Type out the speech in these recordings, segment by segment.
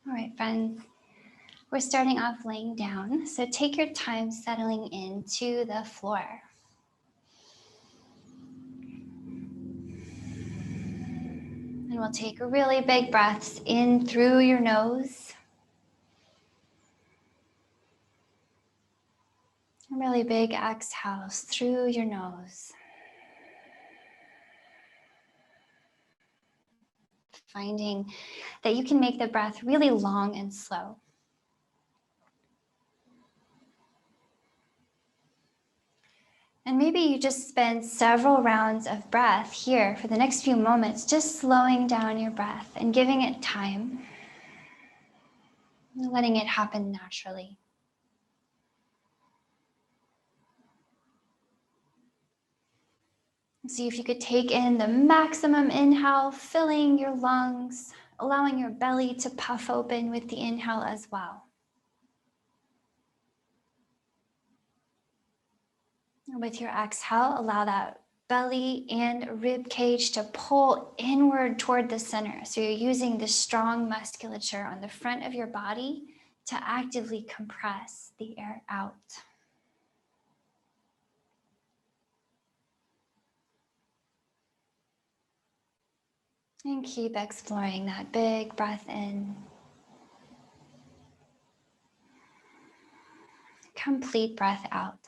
All right, friends, we're starting off laying down. So take your time settling into the floor. And we'll take really big breaths in through your nose. Really big exhales through your nose. Finding that you can make the breath really long and slow. And maybe you just spend several rounds of breath here for the next few moments, just slowing down your breath and giving it time, letting it happen naturally. See if you could take in the maximum inhale, filling your lungs, allowing your belly to puff open with the inhale as well. And with your exhale, allow that belly and rib cage to pull inward toward the center. So you're using the strong musculature on the front of your body to actively compress the air out. And keep exploring that big breath in. Complete breath out.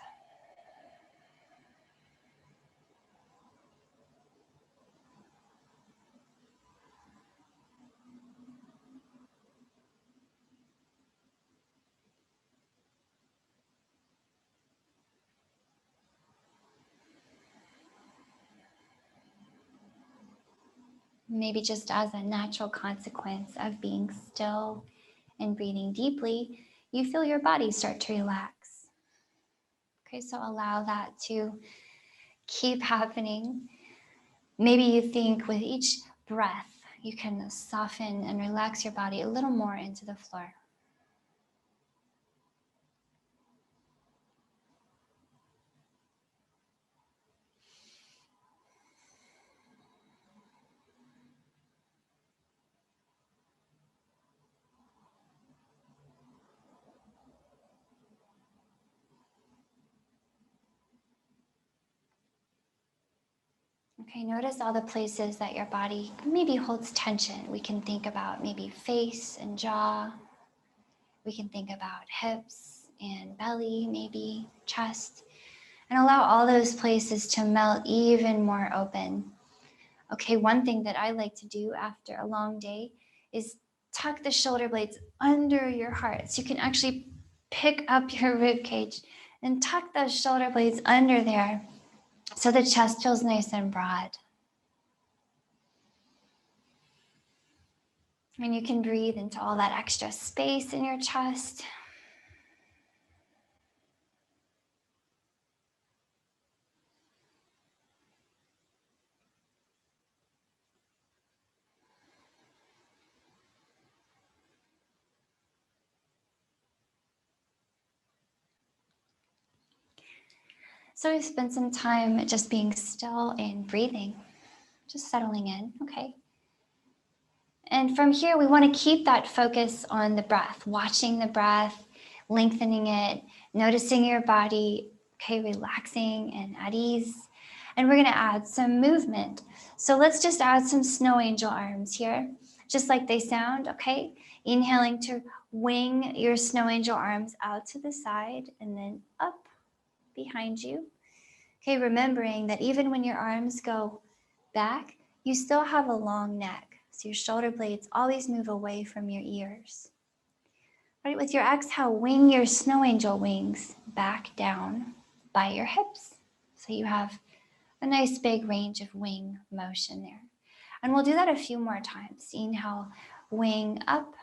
Maybe just as a natural consequence of being still and breathing deeply, you feel your body start to relax. Okay, so allow that to keep happening. Maybe you think with each breath, you can soften and relax your body a little more into the floor. Okay, notice all the places that your body maybe holds tension. We can think about maybe face and jaw. We can think about hips and belly, maybe chest, and allow all those places to melt even more open. Okay, one thing that I like to do after a long day is tuck the shoulder blades under your heart. So you can actually pick up your rib cage and tuck those shoulder blades under there so the chest feels nice and broad. And you can breathe into all that extra space in your chest. So we've spent some time just being still and breathing, just settling in, okay? And from here, we want to keep that focus on the breath, watching the breath, lengthening it, noticing your body, okay, relaxing and at ease. And we're going to add some movement. So let's just add some snow angel arms here, just like they sound, okay? Inhaling to wing your snow angel arms out to the side and then up behind you. Okay, remembering that even when your arms go back, you still have a long neck. So your shoulder blades always move away from your ears. All right, with your exhale, wing your snow angel wings back down by your hips. So you have a nice big range of wing motion there. And we'll do that a few more times. Inhale, wing up.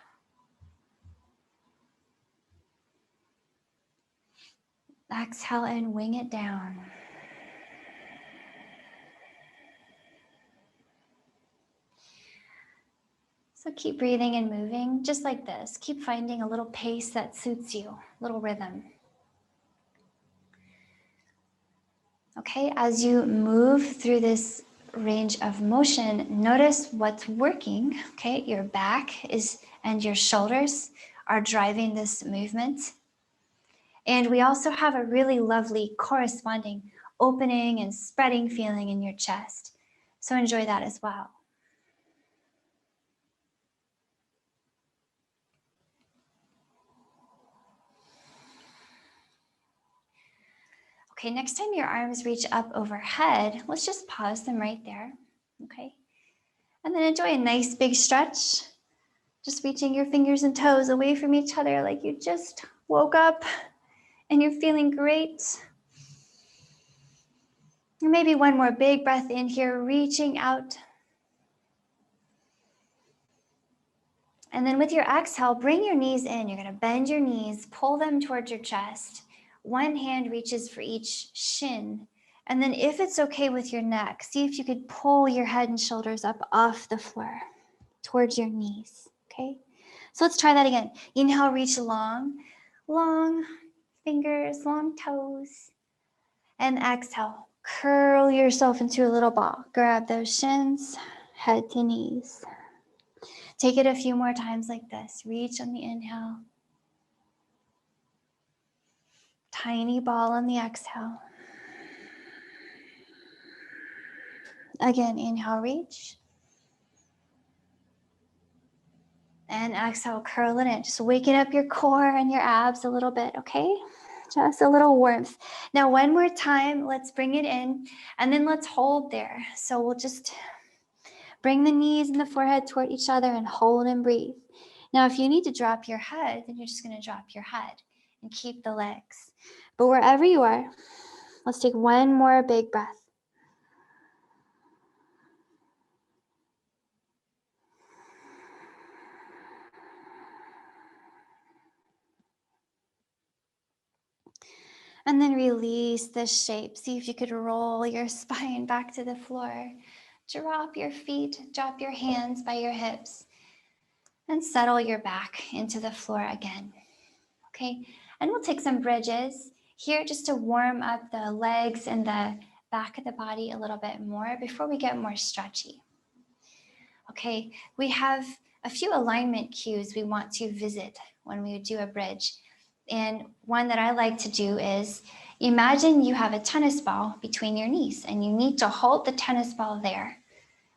Exhale and wing it down. So keep breathing and moving just like this. Keep finding a little pace that suits you, a little rhythm. Okay, as you move through this range of motion, notice what's working. Okay, your back is and your shoulders are driving this movement. And we also have a really lovely corresponding opening and spreading feeling in your chest. So enjoy that as well. Okay, next time your arms reach up overhead, let's just pause them right there, okay? And then enjoy a nice big stretch. Just reaching your fingers and toes away from each other like you just woke up and you're feeling great. And maybe one more big breath in here, reaching out. And then with your exhale, bring your knees in. You're gonna bend your knees, pull them towards your chest. One hand reaches for each shin. And then if it's okay with your neck, see if you could pull your head and shoulders up off the floor towards your knees, okay? So let's try that again. Inhale, reach long, long fingers, long toes. And exhale, curl yourself into a little ball. Grab those shins, head to knees. Take it a few more times like this. Reach on the inhale. Tiny ball on the exhale. Again, inhale, reach. And exhale, curl it in. Just waking up your core and your abs a little bit, okay? Just a little warmth. Now, one more time, let's bring it in, and then let's hold there. So we'll just bring the knees and the forehead toward each other and hold and breathe. Now, if you need to drop your head, then you're just gonna drop your head and keep the legs. But wherever you are, let's take one more big breath. And then release this shape. See if you could roll your spine back to the floor. Drop your feet, drop your hands by your hips, and settle your back into the floor again. Okay, and we'll take some bridges here just to warm up the legs and the back of the body a little bit more before we get more stretchy. Okay, we have a few alignment cues we want to visit when we do a bridge. And one that I like to do is imagine you have a tennis ball between your knees and you need to hold the tennis ball there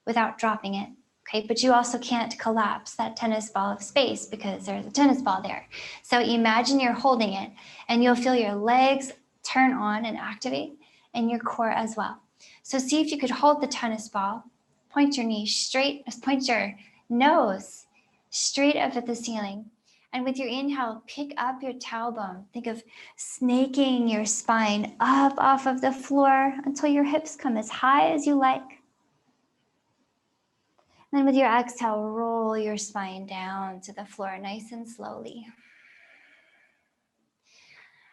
without dropping it. Okay, but you also can't collapse that tennis ball of space because there's a tennis ball there. So imagine you're holding it and you'll feel your legs turn on and activate and your core as well. So see if you could hold the tennis ball, point your knee straight, point your nose straight up at the ceiling. And with your inhale, pick up your tailbone. Think of snaking your spine up off of the floor until your hips come as high as you like. Then with your exhale, roll your spine down to the floor nice and slowly.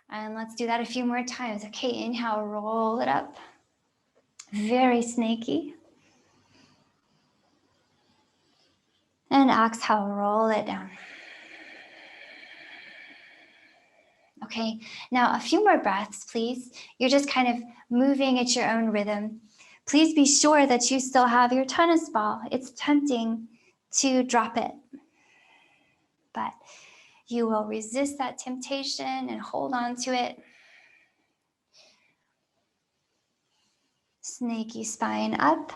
And let's do that a few more times. Okay, inhale, roll it up. Very snaky. And exhale, roll it down. Okay, now a few more breaths, please. You're just kind of moving at your own rhythm. Please be sure that you still have your tennis ball. It's tempting to drop it, but you will resist that temptation and hold on to it. Snaky spine up.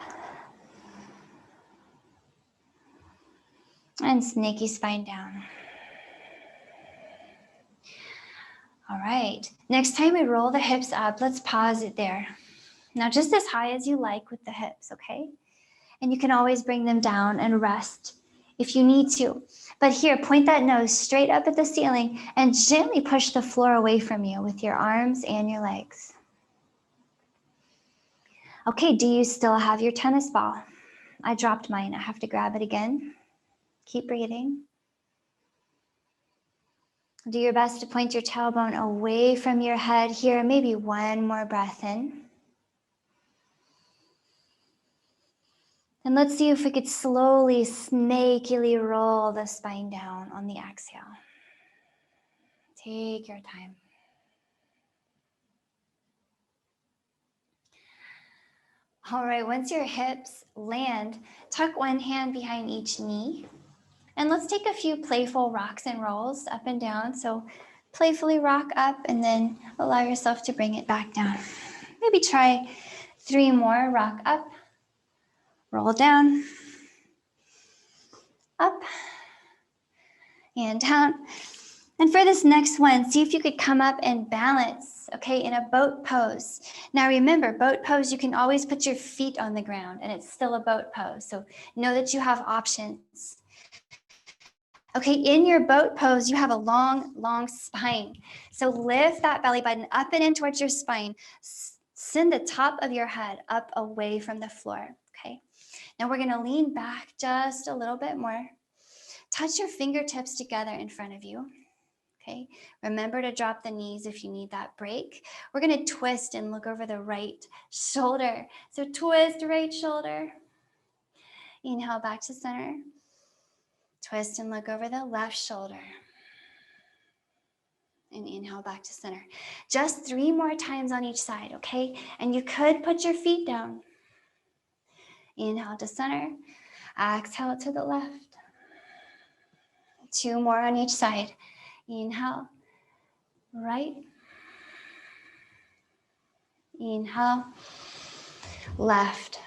And snaky spine down. All right, next time we roll the hips up, let's pause it there. Now just as high as you like with the hips, okay? And you can always bring them down and rest if you need to. But here, point that nose straight up at the ceiling and gently push the floor away from you with your arms and your legs. Okay, do you still have your tennis ball? I dropped mine, I have to grab it again. Keep breathing. Do your best to point your tailbone away from your head here. Maybe one more breath in. And let's see if we could slowly, snakily roll the spine down on the exhale. Take your time. All right, once your hips land, tuck one hand behind each knee And let's take a few playful rocks and rolls up and down. So playfully rock up and then allow yourself to bring it back down. Maybe try 3 more. Rock up, roll down, up, and down. And for this next one, see if you could come up and balance, okay, in a boat pose. Now remember, boat pose, you can always put your feet on the ground and it's still a boat pose. So know that you have options. Okay, in your boat pose, you have a long, long spine. So lift that belly button up and in towards your spine. Send the top of your head up away from the floor, okay? Now we're gonna lean back just a little bit more. Touch your fingertips together in front of you. Okay, remember to drop the knees if you need that break. We're gonna twist and look over the right shoulder. So twist right shoulder. Inhale back to center. Twist and look over the left shoulder. And inhale back to center. Just 3 more times on each side, okay? And you could put your feet down. Inhale to center. Exhale to the left. 2 more on each side. Inhale. Right. Inhale, left.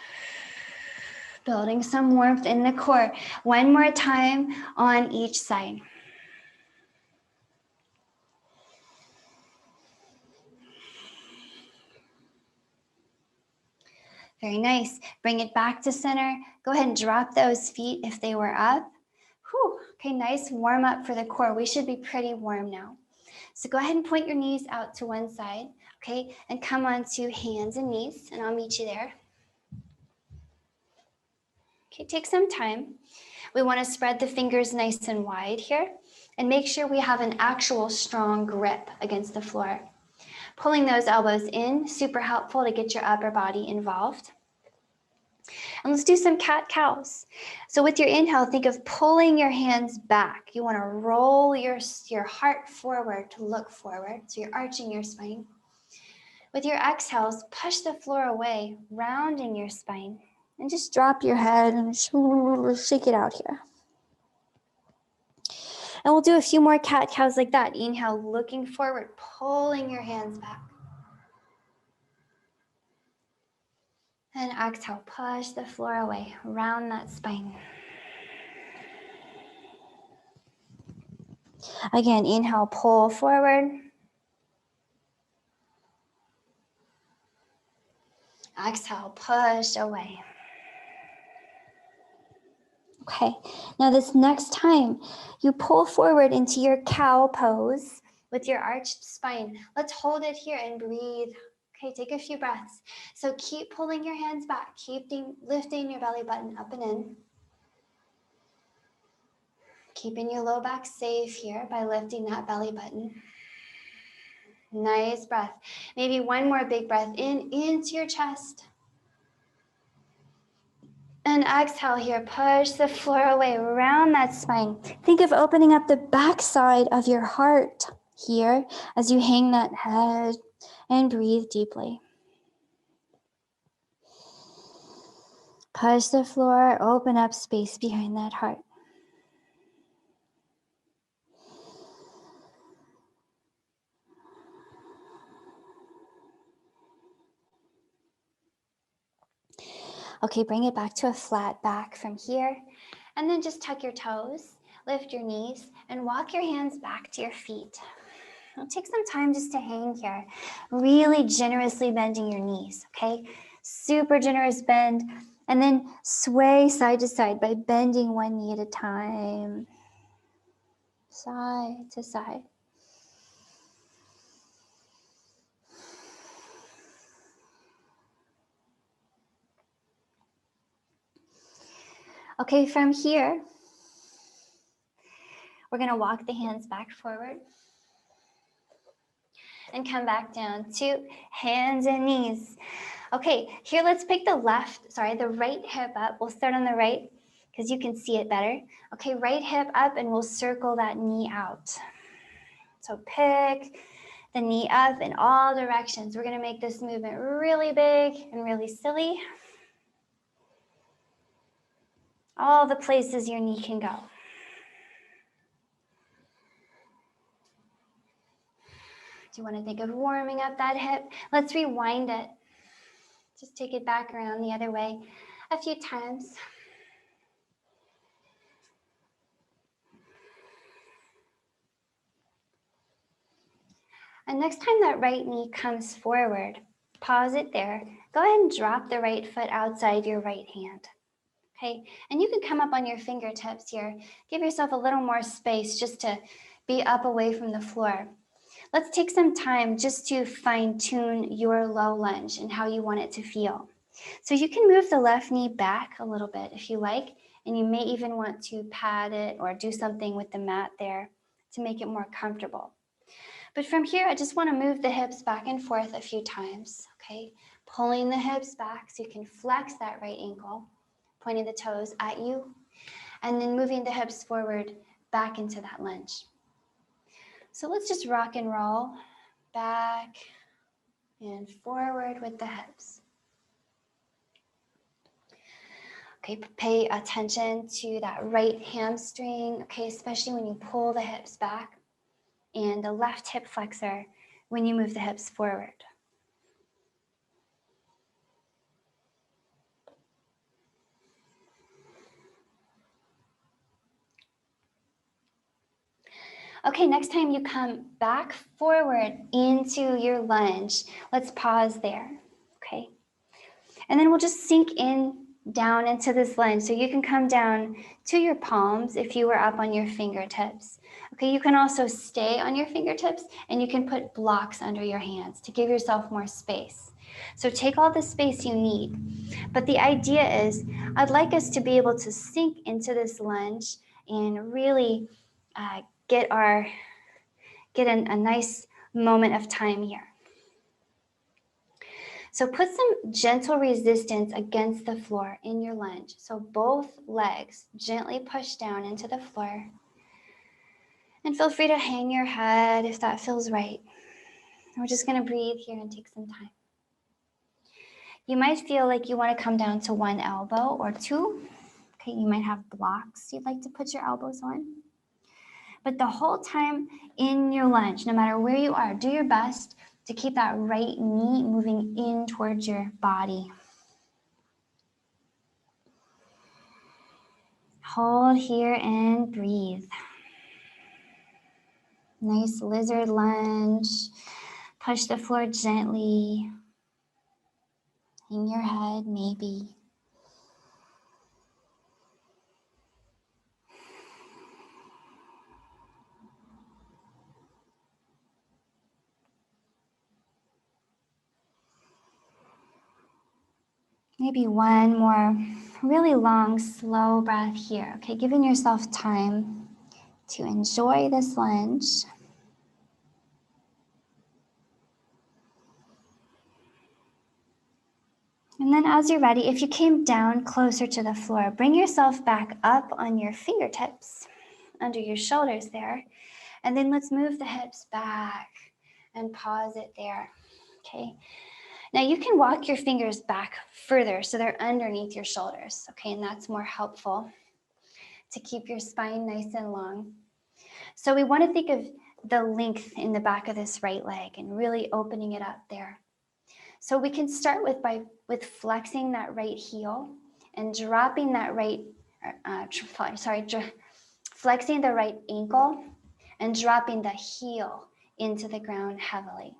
Building some warmth in the core. 1 more time on each side. Very nice. Bring it back to center. Go ahead and drop those feet if they were up. Whew. Okay, nice warm up for the core. We should be pretty warm now. So go ahead and point your knees out to one side, okay? And come onto hands and knees, and I'll meet you there. Okay, take some time. We want to spread the fingers nice and wide here and make sure we have an actual strong grip against the floor. Pulling those elbows in, super helpful to get your upper body involved. And let's do some cat-cows. So with your inhale, think of pulling your hands back. You want to roll your heart forward to look forward. So you're arching your spine. With your exhales, push the floor away, rounding your spine. And just drop your head and shake it out here. And we'll do a few more cat-cows like that. Inhale, looking forward, pulling your hands back. And exhale, push the floor away, round that spine. Again, inhale, pull forward. Exhale, push away. Okay, now this next time you pull forward into your cow pose with your arched spine. Let's hold it here and breathe. Okay, take a few breaths. So keep pulling your hands back, keep lifting your belly button up and in. Keeping your low back safe here by lifting that belly button. Nice breath. Maybe 1 more big breath in, into your chest. And exhale here, push the floor away, round that spine. Think of opening up the backside of your heart here as you hang that head and breathe deeply. Push the floor, open up space behind that heart. Okay, bring it back to a flat back from here. And then just tuck your toes, lift your knees, and walk your hands back to your feet. Now take some time just to hang here, really generously bending your knees, okay? Super generous bend, and then sway side to side by bending one knee at a time, side to side. Okay, from here, we're gonna walk the hands back forward and come back down to hands and knees. Okay, here let's pick the right hip up. We'll start on the right because you can see it better. Okay, right hip up and we'll circle that knee out. So pick the knee up in all directions. We're gonna make this movement really big and really silly. All the places your knee can go. Do you want to think of warming up that hip? Let's rewind it. Just take it back around the other way a few times. And next time that right knee comes forward, pause it there. Go ahead and drop the right foot outside your right hand. Okay, and you can come up on your fingertips here. Give yourself a little more space just to be up away from the floor. Let's take some time just to fine tune your low lunge and how you want it to feel. So you can move the left knee back a little bit if you like, and you may even want to pad it or do something with the mat there to make it more comfortable. But from here, I just want to move the hips back and forth a few times, okay? Pulling the hips back so you can flex that right ankle, pointing the toes at you, and then moving the hips forward back into that lunge. So let's just rock and roll back and forward with the hips. Okay, pay attention to that right hamstring, okay, especially when you pull the hips back, and the left hip flexor when you move the hips forward. Okay, next time you come back forward into your lunge, let's pause there, okay? And then we'll just sink in down into this lunge. So you can come down to your palms if you were up on your fingertips. Okay, you can also stay on your fingertips and you can put blocks under your hands to give yourself more space. So take all the space you need. But the idea is, I'd like us to be able to sink into this lunge and really get a nice moment of time here. So put some gentle resistance against the floor in your lunge. So both legs gently push down into the floor. And feel free to hang your head if that feels right. We're just going to breathe here and take some time. You might feel like you want to come down to one elbow or two. Okay, you might have blocks you'd like to put your elbows on. But the whole time in your lunge, no matter where you are, do your best to keep that right knee moving in towards your body. Hold here and breathe. Nice lizard lunge. Push the floor gently. Hang your head, maybe. Maybe one more really long, slow breath here. Okay, giving yourself time to enjoy this lunge. And then as you're ready, if you came down closer to the floor, bring yourself back up on your fingertips, under your shoulders there. And then let's move the hips back and pause it there, okay? Now you can walk your fingers back further so they're underneath your shoulders, okay? And that's more helpful to keep your spine nice and long. So we want to think of the length in the back of this right leg and really opening it up there. So we can start with flexing that right heel and dropping that flexing the right ankle and dropping the heel into the ground heavily.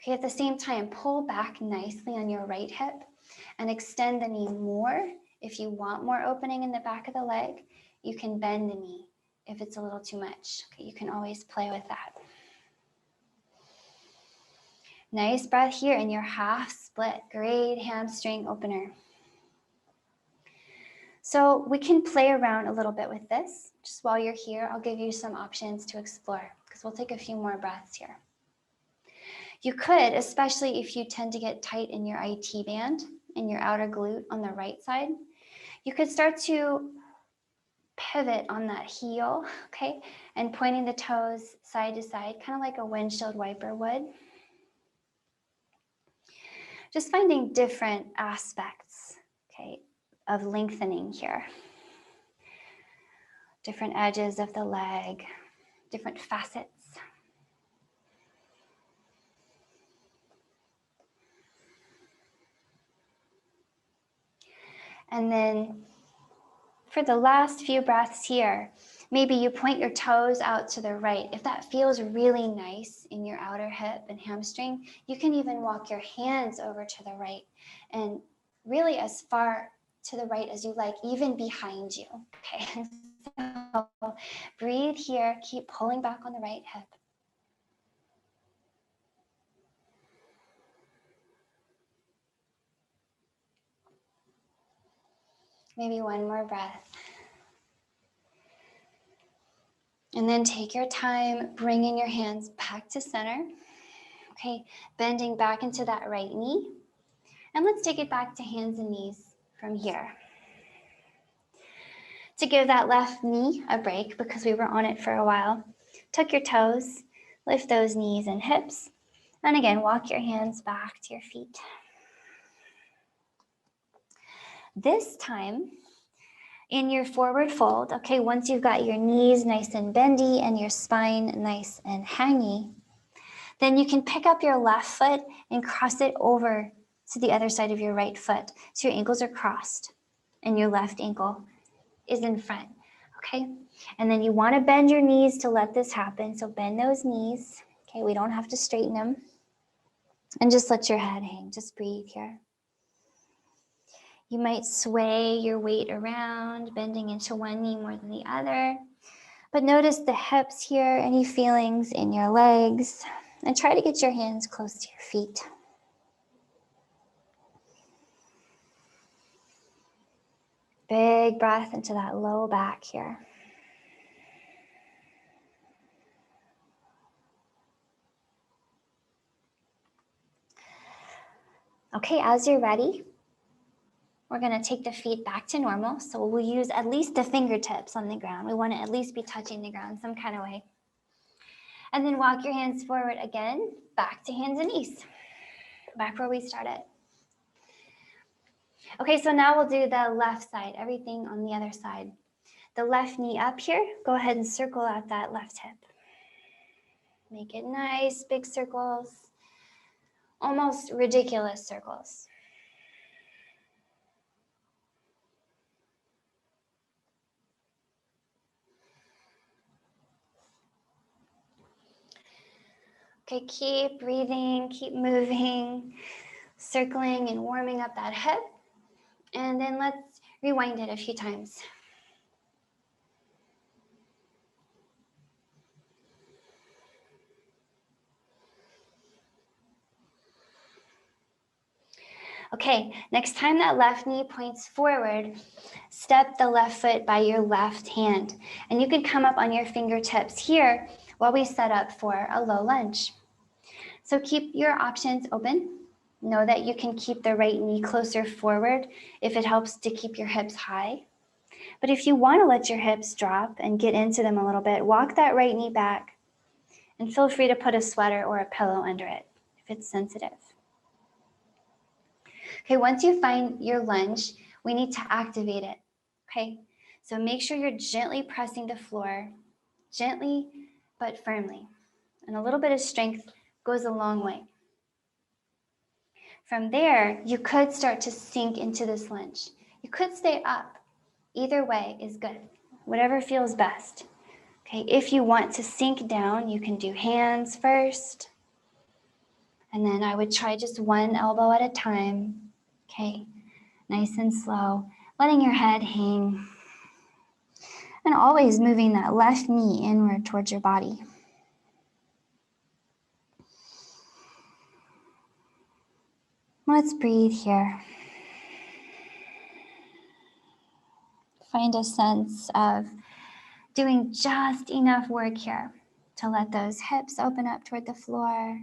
Okay, at the same time, pull back nicely on your right hip and extend the knee more. If you want more opening in the back of the leg, you can bend the knee if it's a little too much. Okay, you can always play with that. Nice breath here in your half split. Great hamstring opener. So we can play around a little bit with this. Just while you're here, I'll give you some options to explore because we'll take a few more breaths here. You could, especially if you tend to get tight in your IT band, in your outer glute on the right side, you could start to pivot on that heel, okay? And pointing the toes side to side, kind of like a windshield wiper would. Just finding different aspects, okay, of lengthening here. Different edges of the leg, different facets. And then for the last few breaths here, maybe you point your toes out to the right. If that feels really nice in your outer hip and hamstring, you can even walk your hands over to the right and really as far to the right as you like, even behind you. Okay, so breathe here, keep pulling back on the right hip. Maybe one more breath. And then take your time, bringing your hands back to center. Okay, bending back into that right knee. And let's take it back to hands and knees from here. To give that left knee a break, because we were on it for a while, tuck your toes, lift those knees and hips, and again, walk your hands back to your feet. This time, in your forward fold, okay, once you've got your knees nice and bendy and your spine nice and hangy, then you can pick up your left foot and cross it over to the other side of your right foot. So your ankles are crossed and your left ankle is in front, okay? And then you want to bend your knees to let this happen. So bend those knees, okay? We don't have to straighten them. And just let your head hang, just breathe here. You might sway your weight around, bending into one knee more than the other. But notice the hips here, any feelings in your legs, and try to get your hands close to your feet. Big breath into that low back here. Okay, as you're ready, we're going to take the feet back to normal. So we'll use at least the fingertips on the ground. We want to at least be touching the ground some kind of way. And then walk your hands forward again, back to hands and knees, back where we started. Okay, so now we'll do the left side, everything on the other side. The left knee up here, go ahead and circle out that left hip. Make it nice, big circles, almost ridiculous circles. Okay, keep breathing, keep moving, circling and warming up that hip. And then let's rewind it a few times. Okay, next time that left knee points forward, step the left foot by your left hand. And you can come up on your fingertips here while we set up for a low lunge. So keep your options open. Know that you can keep the right knee closer forward if it helps to keep your hips high. But if you want to let your hips drop and get into them a little bit, walk that right knee back and feel free to put a sweater or a pillow under it if it's sensitive. Okay, once you find your lunge, we need to activate it, okay? So make sure you're gently pressing the floor, gently but firmly. And a little bit of strength goes a long way. From there, you could start to sink into this lunge. You could stay up. Either way is good, whatever feels best. Okay, if you want to sink down, you can do hands first. And then I would try just one elbow at a time. Okay, nice and slow, letting your head hang. And always moving that left knee inward towards your body. Let's breathe here. Find a sense of doing just enough work here to let those hips open up toward the floor.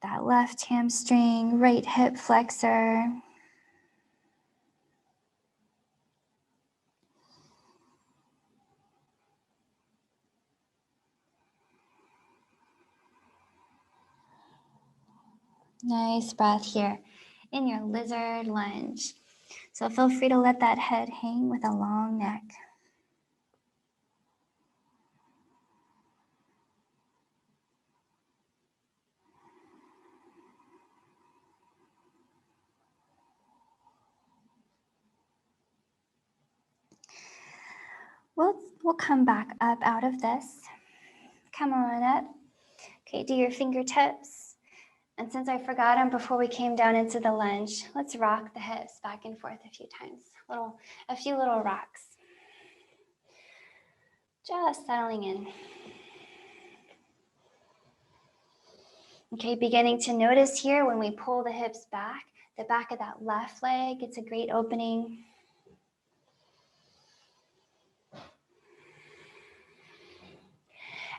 That left hamstring, right hip flexor. Nice breath here in your lizard lunge. So feel free to let that head hang with a long neck. We'll come back up out of this. Come on up. Okay, do your fingertips. And since I forgot them before we came down into the lunge, let's rock the hips back and forth a few times. A few little rocks. Just settling in. Okay, beginning to notice here when we pull the hips back, the back of that left leg, it's a great opening.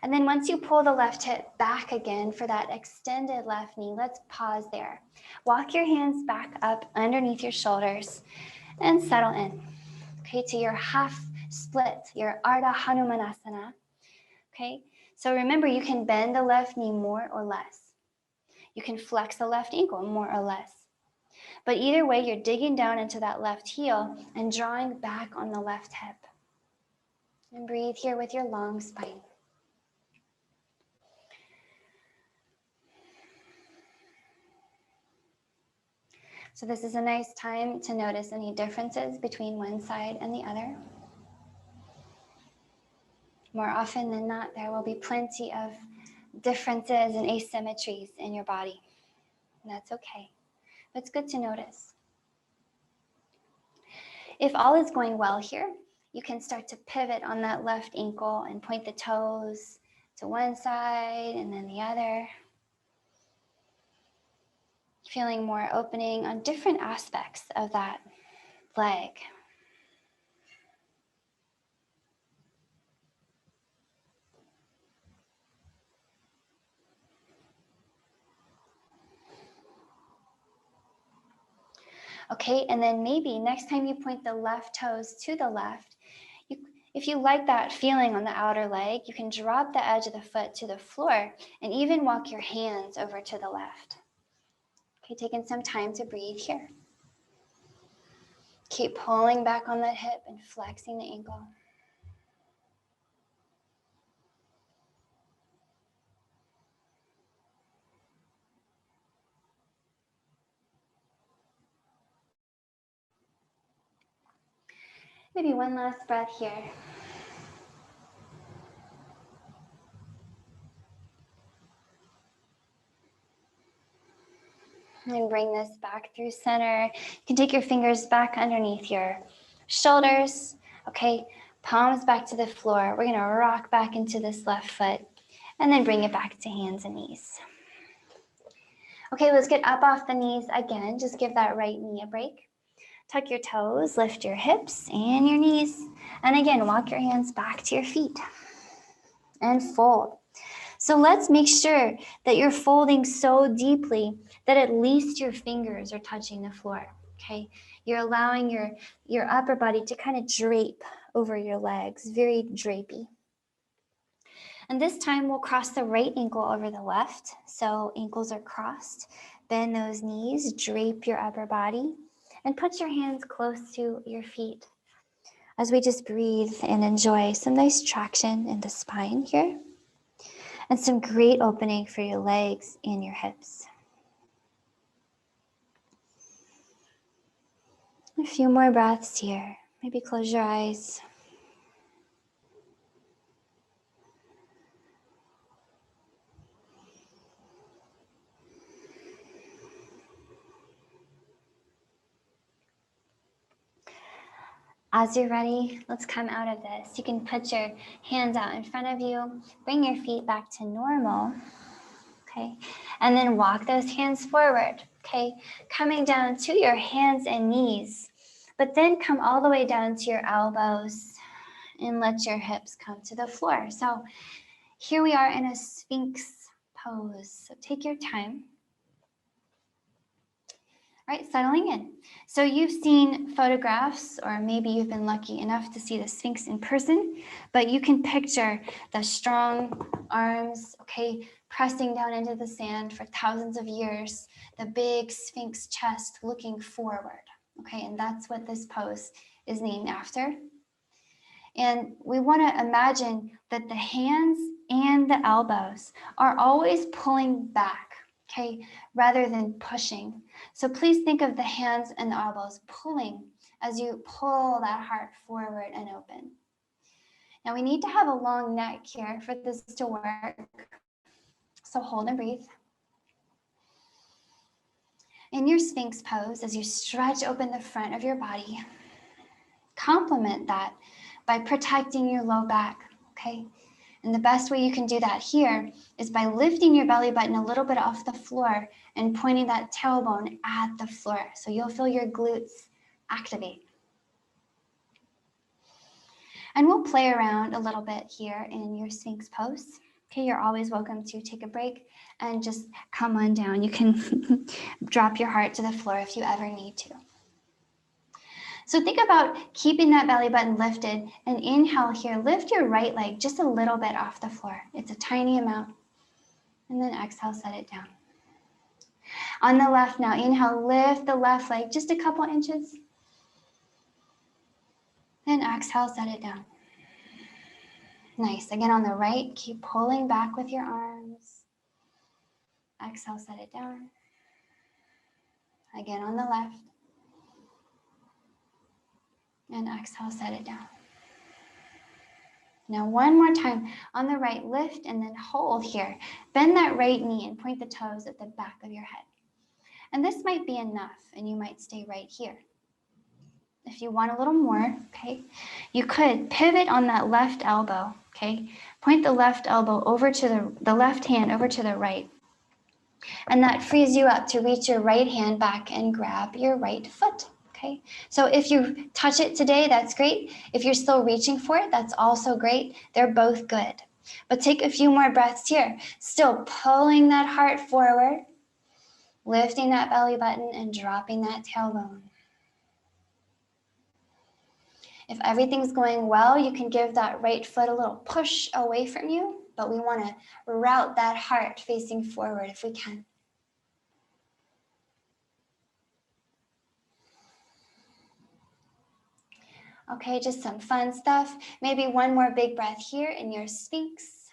And then once you pull the left hip back again for that extended left knee, let's pause there. Walk your hands back up underneath your shoulders and settle in. Okay, to your half split, your Ardha Hanumanasana. Okay, so remember you can bend the left knee more or less. You can flex the left ankle more or less. But either way, you're digging down into that left heel and drawing back on the left hip. And breathe here with your long spine. So this is a nice time to notice any differences between one side and the other. More often than not, there will be plenty of differences and asymmetries in your body. And that's okay. But it's good to notice. If all is going well here, you can start to pivot on that left ankle and point the toes to one side and then the other. Feeling more opening on different aspects of that leg. Okay, and then maybe next time you point the left toes to the left, if you like that feeling on the outer leg, you can drop the edge of the foot to the floor and even walk your hands over to the left. Okay, taking some time to breathe here. Keep pulling back on that hip and flexing the ankle. Maybe one last breath here. And bring this back through center. You can take your fingers back underneath your shoulders. Okay, palms back to the floor. We're gonna rock back into this left foot and then bring it back to hands and knees. Okay, let's get up off the knees again. Just give that right knee a break. Tuck your toes, lift your hips and your knees. And again, walk your hands back to your feet and fold. So let's make sure that you're folding so deeply that at least your fingers are touching the floor, okay? You're allowing your upper body to kind of drape over your legs, very drapey. And this time we'll cross the right ankle over the left. So ankles are crossed. Bend those knees, drape your upper body, and put your hands close to your feet as we just breathe and enjoy some nice traction in the spine here. And some great opening for your legs and your hips. A few more breaths here. Maybe close your eyes. As you're ready, let's come out of this. You can put your hands out in front of you, bring your feet back to normal, okay? And then walk those hands forward, okay? Coming down to your hands and knees, but then come all the way down to your elbows and let your hips come to the floor. So here we are in a Sphinx pose. So take your time. All right, settling in. So you've seen photographs, or maybe you've been lucky enough to see the Sphinx in person, but you can picture the strong arms, okay, pressing down into the sand for thousands of years, the big Sphinx chest looking forward, okay, and that's what this pose is named after. And we want to imagine that the hands and the elbows are always pulling back, okay, rather than pushing. So please think of the hands and the elbows pulling as you pull that heart forward and open. Now we need to have a long neck here for this to work. So hold and breathe. In your Sphinx pose, as you stretch open the front of your body, complement that by protecting your low back, okay? And the best way you can do that here is by lifting your belly button a little bit off the floor and pointing that tailbone at the floor. So you'll feel your glutes activate. And we'll play around a little bit here in your Sphinx pose. Okay, you're always welcome to take a break and just come on down. You can drop your heart to the floor if you ever need to. So think about keeping that belly button lifted, and inhale here, lift your right leg just a little bit off the floor. It's a tiny amount. And then exhale, set it down. On the left now, inhale, lift the left leg just a couple inches. Then exhale, set it down. Nice. Again, on the right, keep pulling back with your arms. Exhale, set it down. Again, on the left. And exhale, set it down. Now one more time on the right, lift and then hold here. Bend that right knee and point the toes at the back of your head. And this might be enough and you might stay right here. If you want a little more, okay, you could pivot on that left elbow, okay? Point the left elbow over to the left hand over to the right. And that frees you up to reach your right hand back and grab your right foot. Okay, so if you touch it today, that's great. If you're still reaching for it, that's also great. They're both good. But take a few more breaths here. Still pulling that heart forward, lifting that belly button and dropping that tailbone. If everything's going well, you can give that right foot a little push away from you, but we want to route that heart facing forward if we can. Okay, just some fun stuff. Maybe one more big breath here in your Sphinx.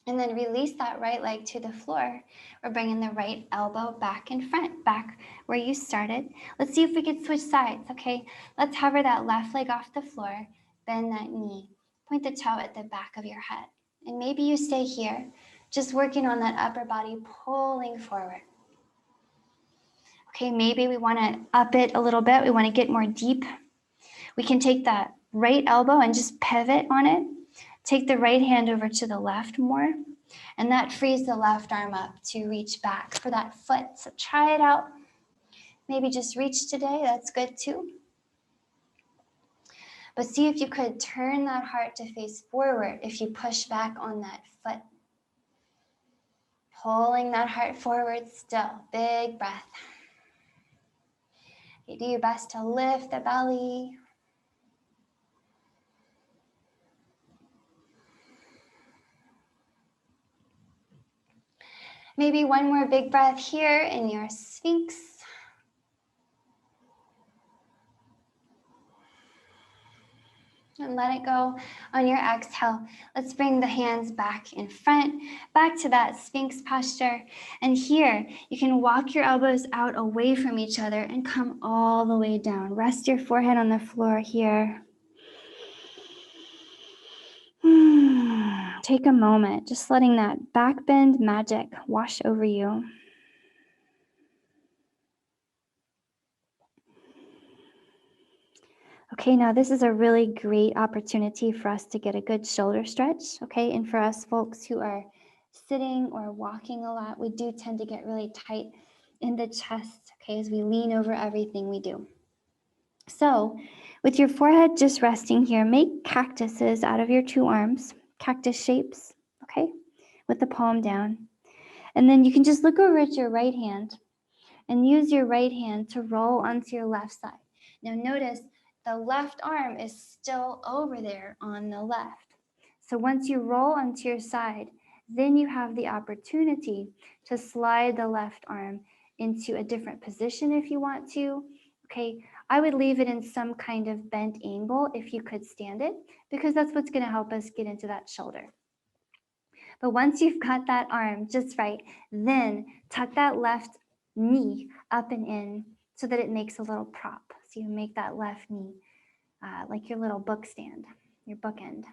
And then release that right leg to the floor. We're bringing the right elbow back in front, back where you started. Let's see if we can switch sides, okay? Let's hover that left leg off the floor, bend that knee, point the toe at the back of your head. And maybe you stay here, just working on that upper body, pulling forward. Okay, maybe we want to up it a little bit. We want to get more deep. We can take that right elbow and just pivot on it. Take the right hand over to the left more. And that frees the left arm up to reach back for that foot. So try it out. Maybe just reach today. That's good too. But see if you could turn that heart to face forward if you push back on that foot. Pulling that heart forward still. Big breath. You do your best to lift the belly. Maybe one more big breath here in your Sphinx. And let it go on your exhale. Let's bring the hands back in front, back to that Sphinx posture. And here, you can walk your elbows out away from each other and come all the way down. Rest your forehead on the floor here. Take a moment, just letting that back bend magic wash over you. Okay, now this is a really great opportunity for us to get a good shoulder stretch, okay? And for us folks who are sitting or walking a lot, we do tend to get really tight in the chest, okay, as we lean over everything we do. So with your forehead just resting here, make cactuses out of your two arms, cactus shapes, okay, with the palm down. And then you can just look over at your right hand and use your right hand to roll onto your left side. Now notice the left arm is still over there on the left. So once you roll onto your side, then you have the opportunity to slide the left arm into a different position if you want to. Okay, I would leave it in some kind of bent angle if you could stand it, because that's what's going to help us get into that shoulder. But once you've got that arm just right, then tuck that left knee up and in so that it makes a little prop. So you make that left knee like your little book stand, your bookend.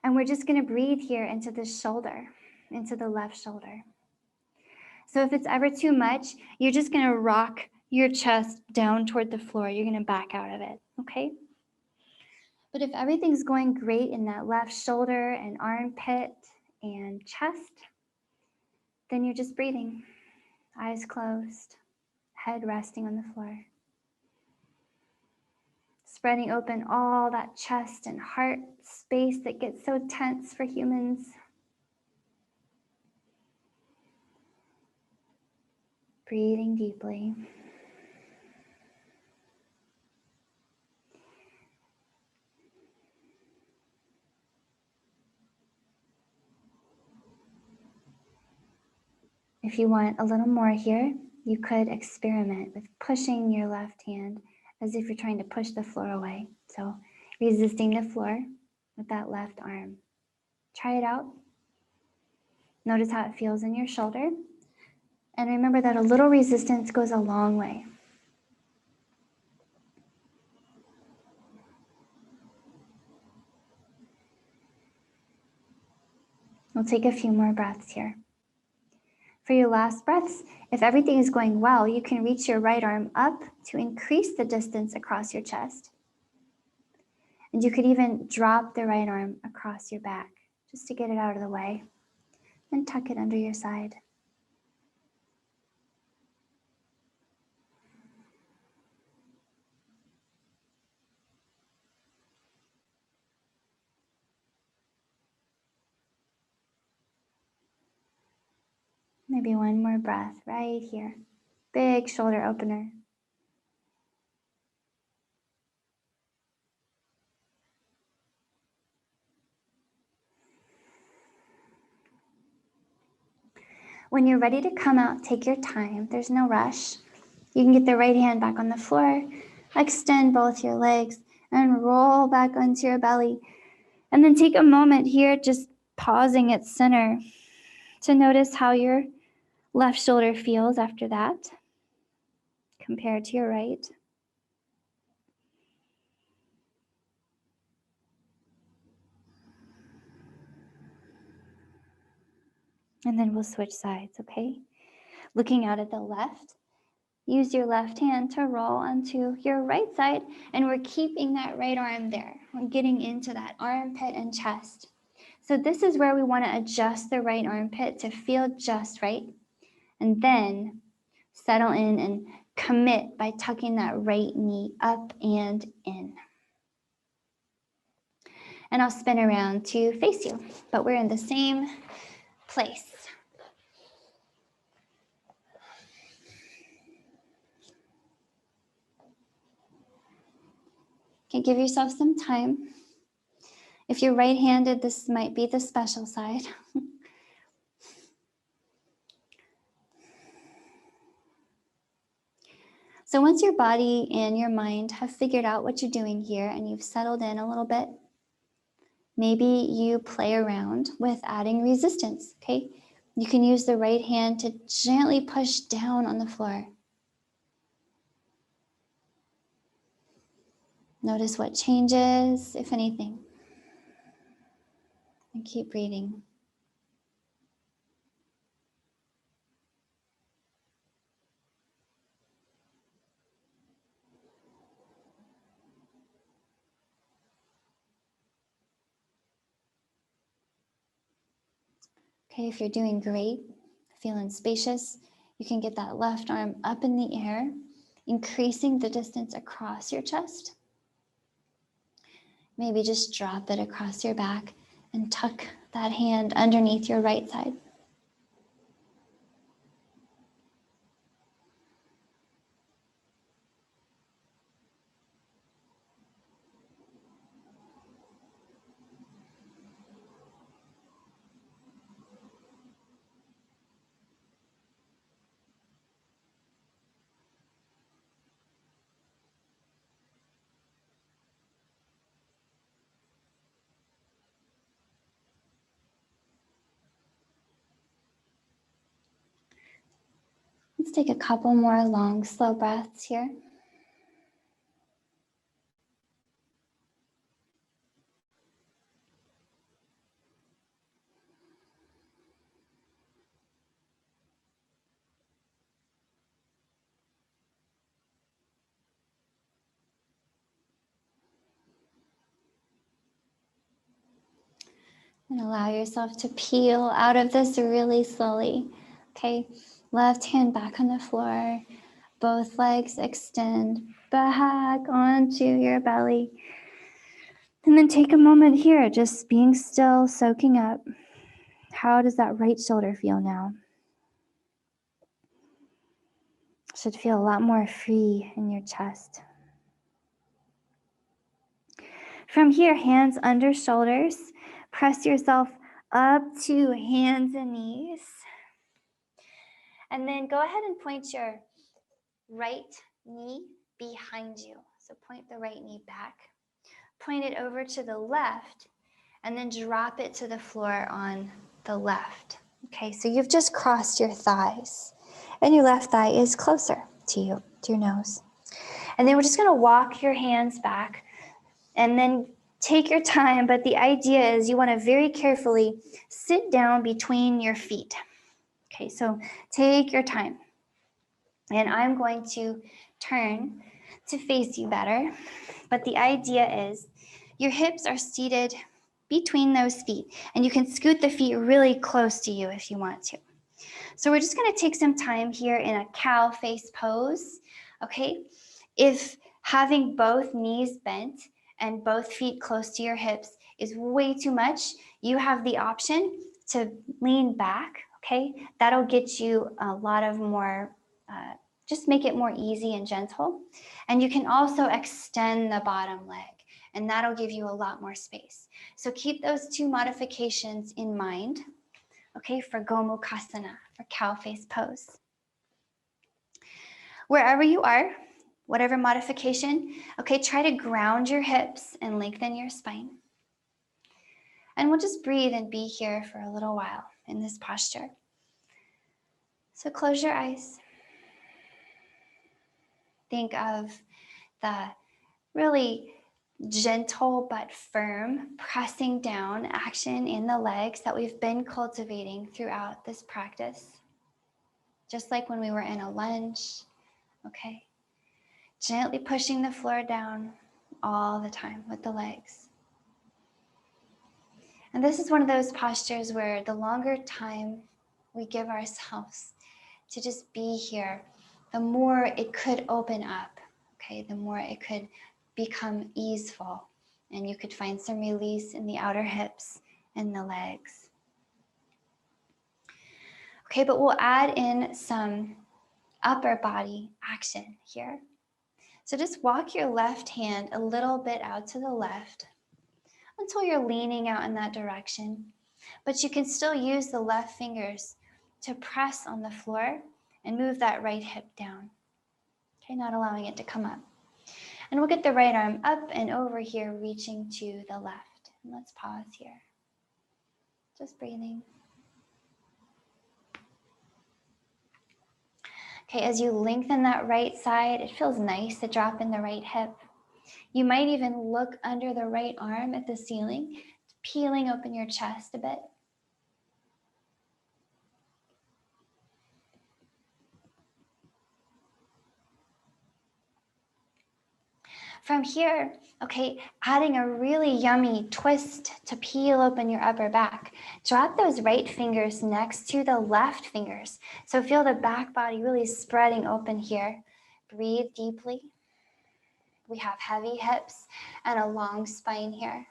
And we're just going to breathe here into the shoulder, into the left shoulder. So if it's ever too much, you're just going to rock your chest down toward the floor. You're going to back out of it, okay? But if everything's going great in that left shoulder and armpit and chest, then you're just breathing, eyes closed, head resting on the floor. Spreading open all that chest and heart space that gets so tense for humans. Breathing deeply. If you want a little more here, you could experiment with pushing your left hand as if you're trying to push the floor away. So resisting the floor with that left arm. Try it out. Notice how it feels in your shoulder. And remember that a little resistance goes a long way. We'll take a few more breaths here. For your last breaths, if everything is going well, you can reach your right arm up to increase the distance across your chest. And you could even drop the right arm across your back just to get it out of the way and tuck it under your side. Maybe one more breath right here. Big shoulder opener. When you're ready to come out, take your time. There's no rush. You can get the right hand back on the floor, extend both your legs, and roll back onto your belly. And then take a moment here, just pausing at center to notice how your left shoulder feels after that compared to your right. And then we'll switch sides, okay? Looking out at the left, use your left hand to roll onto your right side, and we're keeping that right arm there. We're getting into that armpit and chest. So this is where we want to adjust the right armpit to feel just right, and then settle in and commit by tucking that right knee up and in. And I'll spin around to face you, but we're in the same place. Okay, give yourself some time. If you're right-handed, this might be the special side. So once your body and your mind have figured out what you're doing here and you've settled in a little bit, maybe you play around with adding resistance, okay? You can use the right hand to gently push down on the floor. Notice what changes, if anything. And keep breathing. Okay, if you're doing great, feeling spacious, you can get that left arm up in the air, increasing the distance across your chest. Maybe just drop it across your back and tuck that hand underneath your right side. Let's take a couple more long, slow breaths here. And allow yourself to peel out of this really slowly. Okay, left hand back on the floor. Both legs extend back onto your belly. And then take a moment here, just being still, soaking up. How does that right shoulder feel now? Should feel a lot more free in your chest. From here, hands under shoulders. Press yourself up to hands and knees. And then go ahead and point your right knee behind you. So point the right knee back. Point it over to the left, and then drop it to the floor on the left. Okay, so you've just crossed your thighs, and your left thigh is closer to you, to your nose. And then we're just gonna walk your hands back, and then take your time, but the idea is you wanna very carefully sit down between your feet. Okay, so take your time. And I'm going to turn to face you better. But the idea is your hips are seated between those feet, and you can scoot the feet really close to you if you want to. So we're just gonna take some time here in a cow face pose, okay? If having both knees bent and both feet close to your hips is way too much, you have the option to lean back, okay? That'll get you a lot of more, just make it more easy and gentle. And you can also extend the bottom leg, and that'll give you a lot more space. So keep those two modifications in mind, okay, for Gomukhasana, for cow face pose. Wherever you are, whatever modification, okay, try to ground your hips and lengthen your spine. And we'll just breathe and be here for a little while in this posture. So close your eyes. Think of the really gentle but firm pressing down action in the legs that we've been cultivating throughout this practice. Just like when we were in a lunge, okay? Gently pushing the floor down all the time with the legs. And this is one of those postures where the longer time we give ourselves to just be here, the more it could open up, okay? The more it could become easeful, and you could find some release in the outer hips and the legs. Okay, but we'll add in some upper body action here. So just walk your left hand a little bit out to the left until you're leaning out in that direction. But you can still use the left fingers to press on the floor and move that right hip down. Okay, not allowing it to come up. And we'll get the right arm up and over here, reaching to the left. And let's pause here. Just breathing. Okay, as you lengthen that right side, it feels nice to drop in the right hip. You might even look under the right arm at the ceiling, peeling open your chest a bit. From here, okay, adding a really yummy twist to peel open your upper back. Drop those right fingers next to the left fingers. So feel the back body really spreading open here. Breathe deeply. We have heavy hips and a long spine here.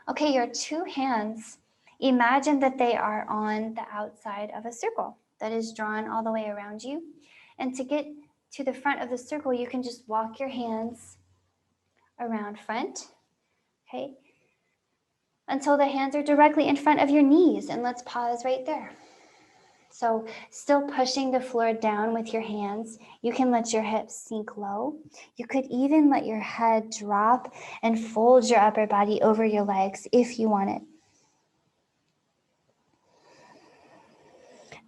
Okay, your two hands, imagine that they are on the outside of a circle that is drawn all the way around you. And to get to the front of the circle, you can just walk your hands around front, okay, until the hands are directly in front of your knees. And let's pause right there. So still pushing the floor down with your hands. You can let your hips sink low. You could even let your head drop and fold your upper body over your legs if you want it.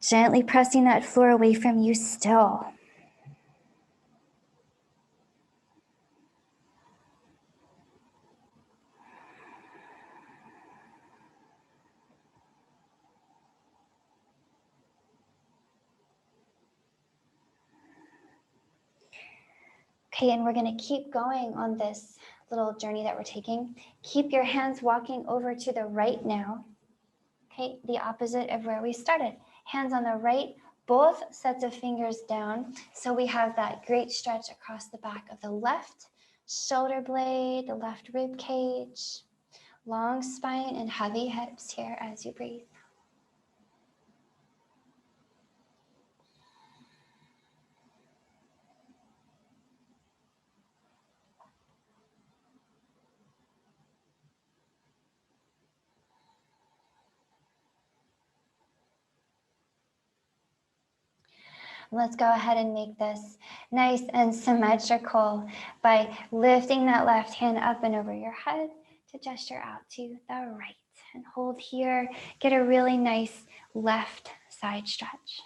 Gently pressing that floor away from you still. Okay, and we're going to keep going on this little journey that we're taking. Keep your hands walking over to the right now. Okay, the opposite of where we started. Hands on the right, both sets of fingers down. So we have that great stretch across the back of the left shoulder blade, the left rib cage, long spine and heavy hips here as you breathe. Let's go ahead and make this nice and symmetrical by lifting that left hand up and over your head to gesture out to the right. And hold here, get a really nice left side stretch.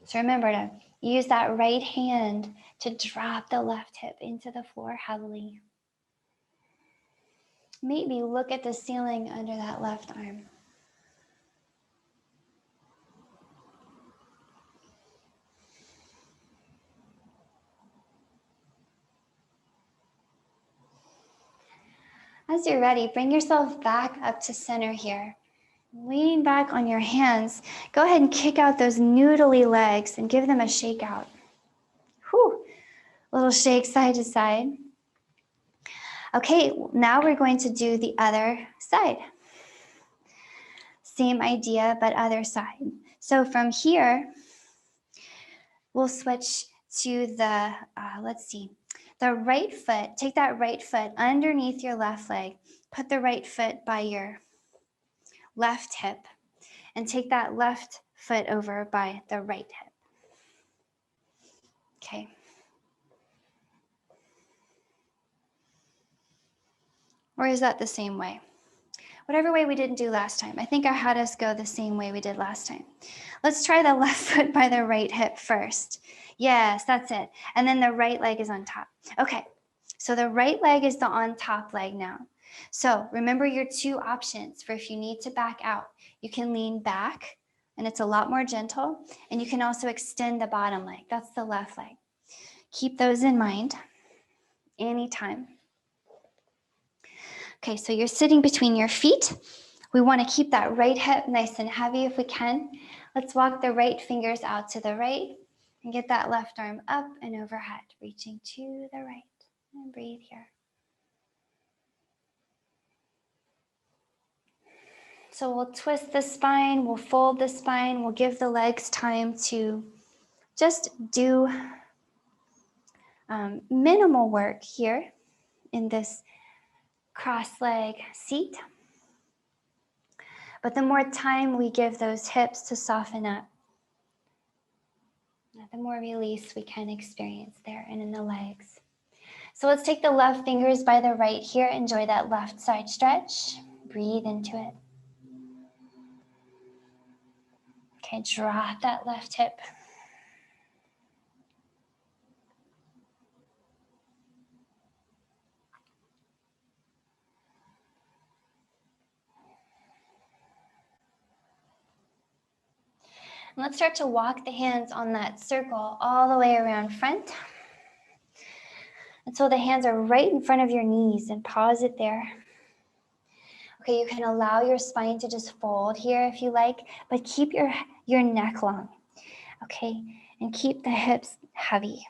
So remember to use that right hand to drop the left hip into the floor heavily. Maybe look at the ceiling under that left arm. As you're ready, bring yourself back up to center here. Lean back on your hands. Go ahead and kick out those noodly legs and give them a shake out. Whew. Little shake side to side. Okay, now we're going to do the other side. Same idea, but other side. So from here, we'll switch to the, the right foot. Take that right foot underneath your left leg. Put the right foot by your left hip and take that left foot over by the right hip. Okay. Or is that the same way? Whatever way we didn't do last time. I think I had us go the same way we did last time. Let's try the left foot by the right hip first. Yes, that's it. And then the right leg is on top. Okay, so the right leg is the on top leg now. So remember your two options for if you need to back out. You can lean back, and it's a lot more gentle. And you can also extend the bottom leg. That's the left leg. Keep those in mind anytime. Okay, so you're sitting between your feet. We want to keep that right hip nice and heavy if we can. Let's walk the right fingers out to the right and get that left arm up and overhead, reaching to the right. And breathe here. So we'll twist the spine, we'll fold the spine, we'll give the legs time to just do minimal work here in this cross-leg seat. But the more time we give those hips to soften up, the more release we can experience there and in the legs. So let's take the left fingers by the right here. Enjoy that left side stretch. Breathe into it. Okay, drop that left hip. And let's start to walk the hands on that circle all the way around front. Until the hands are right in front of your knees, and pause it there. Okay, you can allow your spine to just fold here if you like, but keep your neck long. Okay, and keep the hips heavy.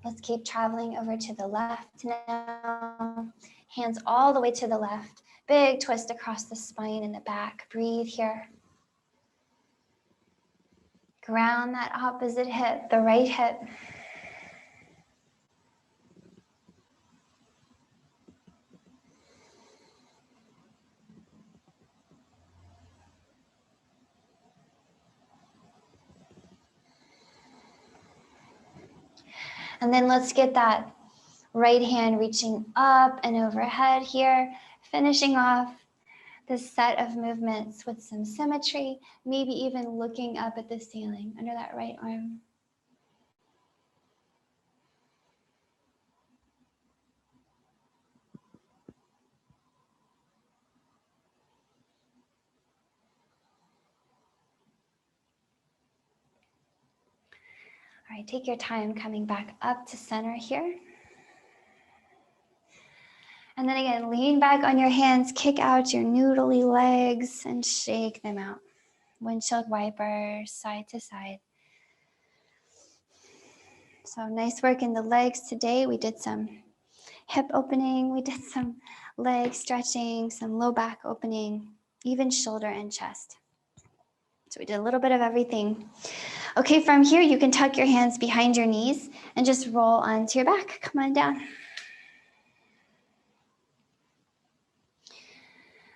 Let's keep traveling over to the left now. Hands all the way to the left. Big twist across the spine and the back. Breathe here. Ground that opposite hip, the right hip. And then let's get that right hand reaching up and overhead here, finishing off this set of movements with some symmetry, maybe even looking up at the ceiling under that right arm. All right, take your time coming back up to center here. And then again, lean back on your hands, kick out your noodly legs and shake them out. Windshield wiper, side to side. So nice work in the legs today. We did some hip opening, we did some leg stretching, some low back opening, even shoulder and chest. So we did a little bit of everything. Okay, from here, you can tuck your hands behind your knees and just roll onto your back. Come on down.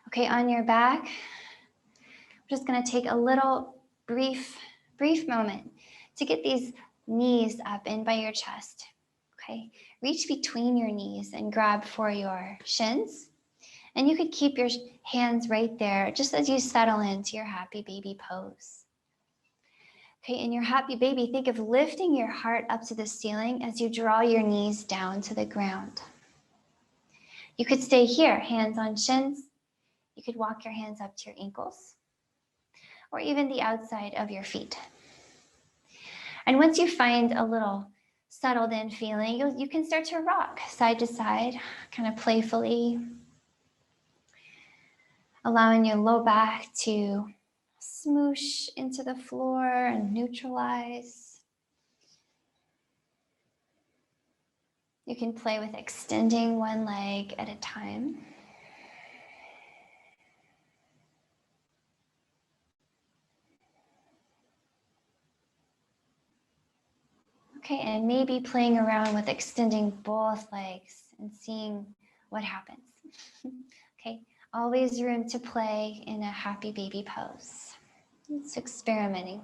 Okay, on your back, we're just gonna take a little brief moment to get these knees up in by your chest. Okay, reach between your knees and grab for your shins. And you could keep your hands right there just as you settle into your happy baby pose. Okay, in your happy baby, think of lifting your heart up to the ceiling as you draw your knees down to the ground. You could stay here, hands on shins. You could walk your hands up to your ankles or even the outside of your feet. And once you find a little settled in feeling, you can start to rock side to side, kind of playfully, allowing your low back to smoosh into the floor and neutralize. You can play with extending one leg at a time. Okay, and maybe playing around with extending both legs and seeing what happens. Okay, always room to play in a happy baby pose. It's experimenting.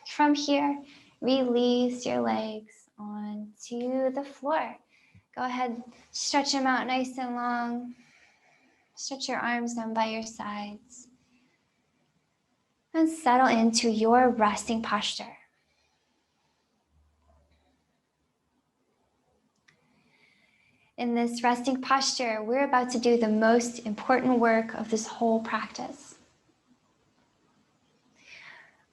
From here, release your legs onto the floor. Go ahead, stretch them out nice and long. Stretch your arms down by your sides. And settle into your resting posture. In this resting posture, we're about to do the most important work of this whole practice.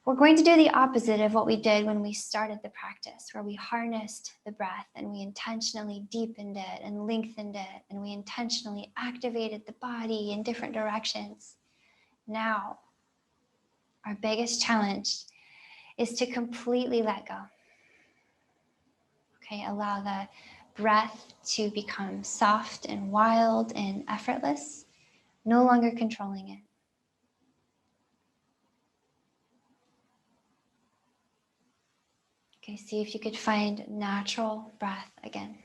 We're going to do the opposite of what we did when we started the practice, where we harnessed the breath and we intentionally deepened it and lengthened it, and we intentionally activated the body in different directions. Now, our biggest challenge is to completely let go. Okay, allow the breath to become soft and wild and effortless, no longer controlling it. Okay, see if you could find natural breath again.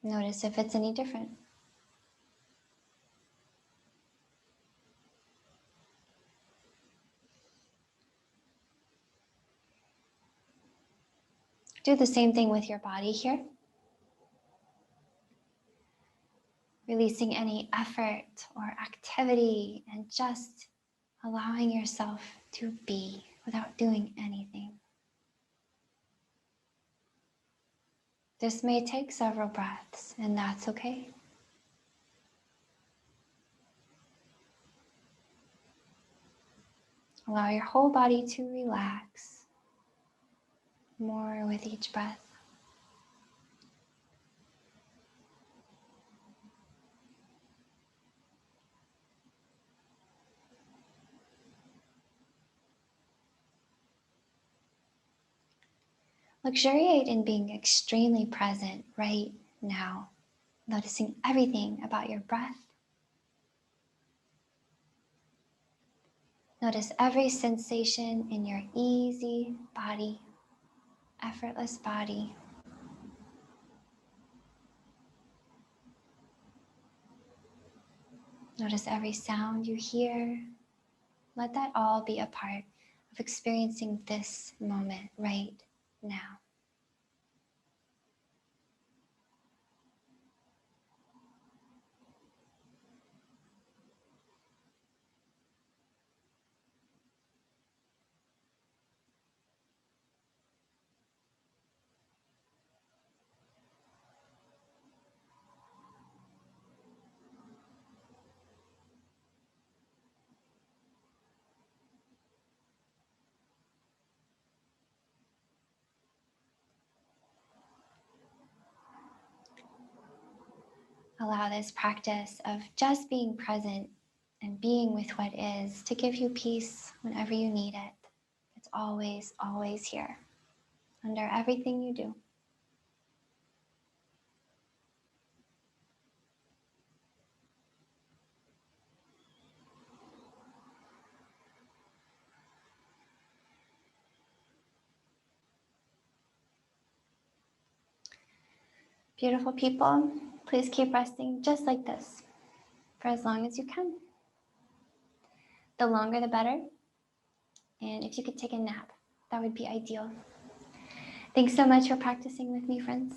Notice if it's any different. Do the same thing with your body here. Releasing any effort or activity and just allowing yourself to be without doing anything. This may take several breaths, and that's okay. Allow your whole body to relax more with each breath. Luxuriate in being extremely present right now, noticing everything about your breath. Notice every sensation in your easy body, effortless body. Notice every sound you hear. Let that all be a part of experiencing this moment right now. Allow this practice of just being present and being with what is to give you peace whenever you need it. It's always, always here, under everything you do. Beautiful people, please keep resting just like this for as long as you can. The longer the better. And if you could take a nap, that would be ideal. Thanks so much for practicing with me, friends.